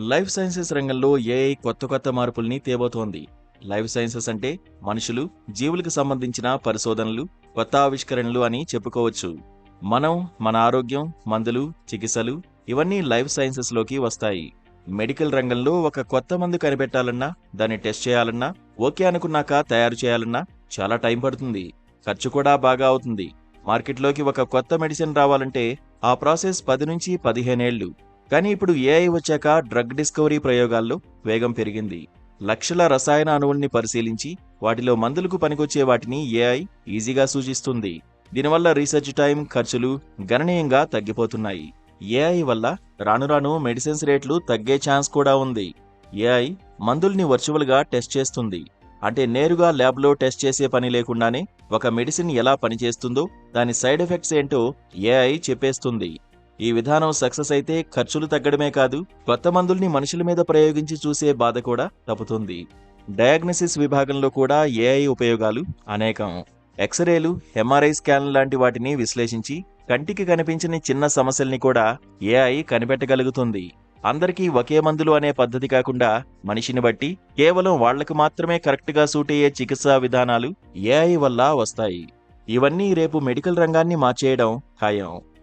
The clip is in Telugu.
లైఫ్ సైన్సెస్ రంగంలో ఏఐ కొత్త కొత్త మార్పుల్ని తేబోతోంది. లైఫ్ సైన్సెస్ అంటే మనుషులు, జీవులకు సంబంధించిన పరిశోధనలు, కొత్త ఆవిష్కరణలు అని చెప్పుకోవచ్చు. మనం, మన ఆరోగ్యం, మందులు, చికిత్సలు ఇవన్నీ లైఫ్ సైన్సెస్లోకి వస్తాయి. మెడికల్ రంగంలో ఒక కొత్త మందు కనిపెట్టాలన్నా, దాన్ని టెస్ట్ చేయాలన్నా, ఓకే అనుకున్నాక తయారు చేయాలన్నా చాలా టైం పడుతుంది. ఖర్చు కూడా బాగా అవుతుంది. మార్కెట్లోకి ఒక కొత్త మెడిసిన్ రావాలంటే ఆ ప్రాసెస్ 10 నుంచి 15 ఏళ్లు. కానీ ఇప్పుడు ఏఐ వచ్చాక డ్రగ్ డిస్కవరీ ప్రయోగాల్లో వేగం పెరిగింది. లక్షల రసాయన అణువుల్ని పరిశీలించి వాటిలో మందులకు పనికొచ్చే వాటిని ఏఐ ఈజీగా సూచిస్తుంది. దీనివల్ల రీసెర్చ్ టైం, ఖర్చులు గణనీయంగా తగ్గిపోతున్నాయి. ఏఐ వల్ల రాను రాను మెడిసిన్స్ రేట్లు తగ్గే ఛాన్స్ కూడా ఉంది. ఏఐ మందుల్ని వర్చువల్గా టెస్ట్ చేస్తుంది. అంటే నేరుగా ల్యాబ్లో టెస్ట్ చేసే పని లేకుండానే ఒక మెడిసిన్ ఎలా పనిచేస్తుందో, దాని సైడ్ ఎఫెక్ట్స్ ఏంటో ఏఐ చెప్పేస్తుంది. ఈ విధానం సక్సెస్ అయితే ఖర్చులు తగ్గడమే కాదు, కొత్త మందుల్ని మనుషుల మీద ప్రయోగించి చూసే బాధ కూడా తప్పుతుంది. డయాగ్నసిస్ విభాగంలో కూడా ఏఐ ఉపయోగాలు అనేకం. ఎక్స్రేలు, ఎంఆర్ఐ స్కాన్ లాంటి వాటిని విశ్లేషించి కంటికి కనిపించని చిన్న సమస్యల్ని కూడా ఏఐ కనిపెట్టగలుగుతుంది. అందరికీ ఒకే మందులు అనే పద్ధతి కాకుండా మనిషిని బట్టి కేవలం వాళ్లకు మాత్రమే కరెక్ట్గా సూట్ అయ్యే చికిత్సా విధానాలు ఏఐ వల్ల వస్తాయి. ఇవన్నీ రేపు మెడికల్ రంగాన్ని మార్చేయడం ఖాయం.